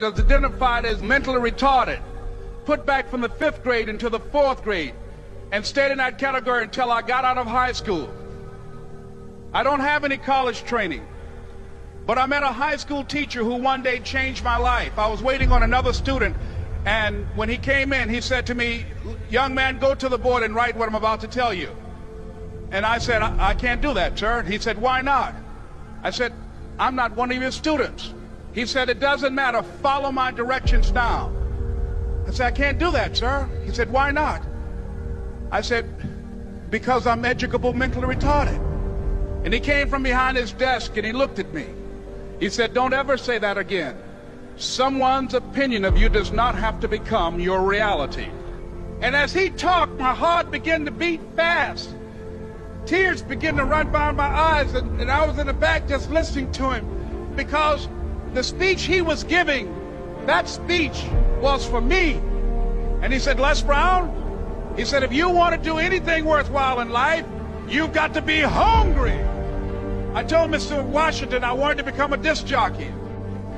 was identified as mentally retarded, put back from the 5th grade into the 4th grade, and stayed in that category until I got out of high school. I don't have any college training, but I met a high school teacher who one day changed my life. I was waiting on another student, and when he came in, he said to me, "Young man, go to the board and write what I'm about to tell you." And I said, I can't do that, sir. He said, "Why not?" I said, "I'm not one of your students." He said, "It doesn't matter. Follow my directions now." I said, "I can't do that, sir." He said, "Why not?" I said, "Because I'm educable mentally retarded." And he came from behind his desk and he looked at me. He said, "Don't ever say that again. Someone's opinion of you does not have to become your reality." And as he talked, my heart began to beat fast. Tears began to run down my eyes, and I was in the back just listening to him, because the speech he was giving, that speech was for me. And he said, "Les Brown," he said, "if you want to do anything worthwhile in life, you've got to be hungry." I told Mr. Washington I wanted to become a disc jockey.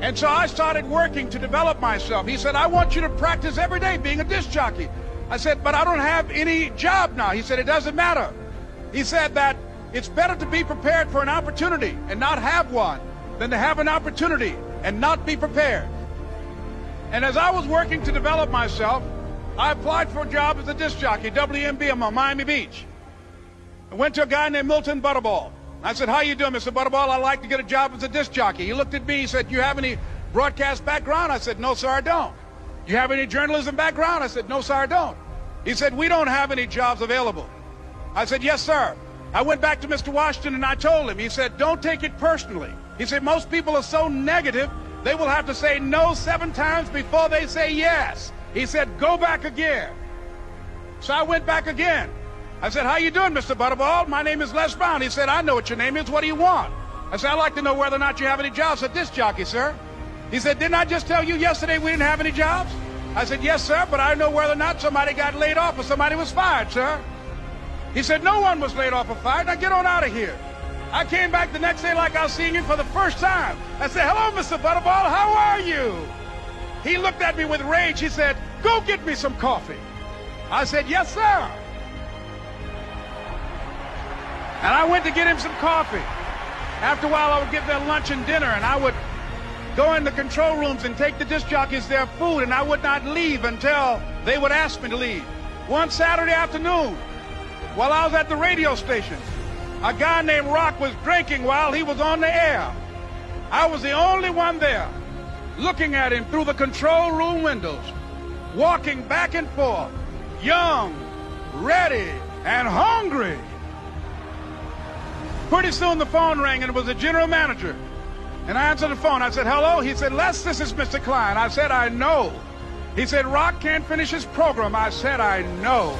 And so I started working to develop myself. He said, "I want you to practice every day being a disc jockey." I said, "But I don't have any job now." He said, "It doesn't matter." He said that it's better to be prepared for an opportunity and not have one than to have an opportunity and not be prepared. And as I was working to develop myself, I applied for a job as a disc jockey, WMBM on Miami Beach. I went to a guy named Milton Butterball. I said, "How you doing, Mr. Butterball? I'd like to get a job as a disc jockey." He looked at me, he said, "You have any broadcast background?" I said, "No, sir, I don't." "You have any journalism background?" I said, "No, sir, I don't." He said, "We don't have any jobs available." I said, "Yes, sir." I went back to Mr. Washington and I told him. He said, "Don't take it personally." He said, "Most people are so negative, they will have to say no 7 times before they say yes." He said, "Go back again." So I went back again. I said, "How you doing, Mr. Butterball? My name is Les Brown." He said, "I know what your name is. What do you want?" I said, "I'd like to know whether or not you have any jobs as a disc jockey, sir." He said, "Didn't I just tell you yesterday we didn't have any jobs?" I said, "Yes, sir, but I know whether or not somebody got laid off or somebody was fired, sir." He said, "No one was laid off or fired. Now get on out of here." I came back the next day like I was seeing you for the first time. I said, "Hello, Mr. Butterball, how are you?" He looked at me with rage. He said, "Go get me some coffee." I said, "Yes, sir." And I went to get him some coffee. After a while, I would get their lunch and dinner, and I would go in the control rooms and take the disc jockeys their food, and I would not leave until they would ask me to leave. One Saturday afternoon, while I was at the radio station, a guy named Rock was drinking while he was on the air. I was the only one there, looking at him through the control room windows, walking back and forth, young, ready, and hungry. Pretty soon the phone rang, and it was the general manager. And I answered the phone. I said, "Hello?" He said, "Les, this is Mr. Klein." I said, "I know." He said, "Rock can't finish his program." I said, "I know."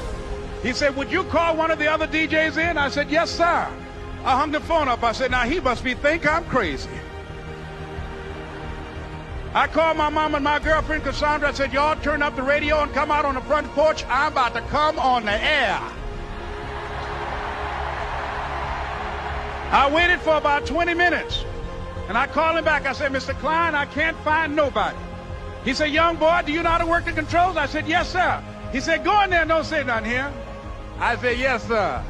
He said, "Would you call one of the other DJs in?" I said, "Yes, sir." I hung the phone up. I said, "Now he must think I'm crazy." I called my mom and my girlfriend, Cassandra. I said, "Y'all turn up the radio and come out on the front porch. I'm about to come on the air." I waited for about 20 minutes, and I called him back. I said, "Mr. Klein, I can't find nobody." He said, "Young boy, do you know how to work the controls?" I said, "Yes, sir." He said, "Go in there and don't say nothing here." I said, "Yes, sir."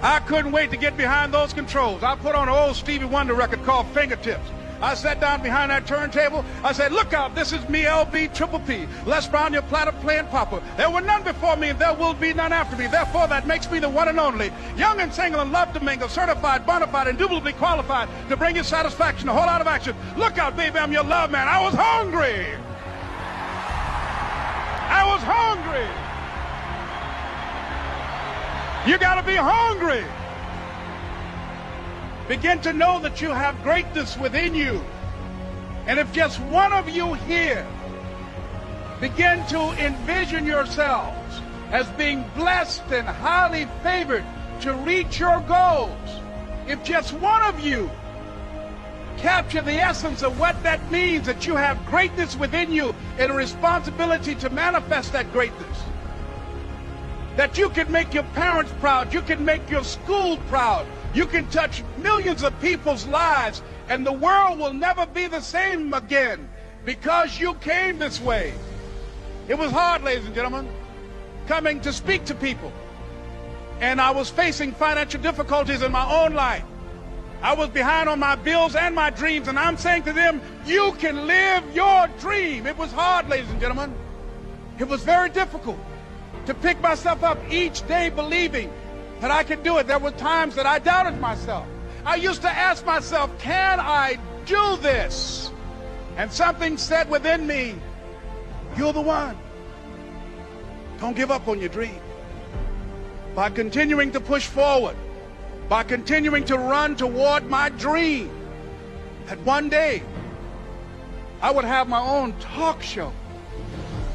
I couldn't wait to get behind those controls. I put on an old Stevie Wonder record called Fingertips. I sat down behind that turntable. I said, "Look out, this is me, LB Triple P, Les Brown, your platter playing papa. There were none before me, and there will be none after me. Therefore, that makes me the one and only. Young and single and love to mingle, certified, bona fide, indubitably qualified to bring you satisfaction, a whole lot of action. Look out, baby, I'm your love man." I was hungry. I was hungry. You got to be hungry. Begin to know that you have greatness within you. And if just one of you here begin to envision yourselves as being blessed and highly favored to reach your goals, if just one of you capture the essence of what that means, that you have greatness within you and a responsibility to manifest that greatness, that you can make your parents proud, you can make your school proud, you can touch millions of people's lives And the world will never be the same again because you came this way. It was hard, ladies and gentlemen, coming to speak to people. And I was facing financial difficulties in my own life. I was behind on my bills and my dreams, and I'm saying to them, you can live your dream. It was hard, ladies and gentlemen. It was very difficult to pick myself up each day believing that I could do it. There were times that I doubted myself. I used to ask myself, can I do this? And something said within me, you're the one. Don't give up on your dream. By continuing to push forward, by continuing to run toward my dream, that one day I would have my own talk show.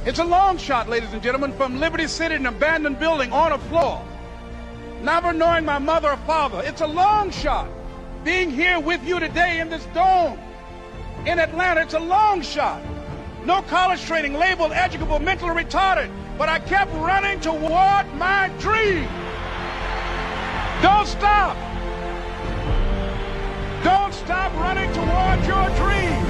It's a long shot, ladies and gentlemen, from Liberty City, an abandoned building on a floor, never knowing my mother or father. It's a long shot. Being here with you today in this dome in Atlanta, it's a long shot. No college training, labeled educable, mentally retarded, but I kept running toward my dream. Don't stop. Don't stop running toward your dream.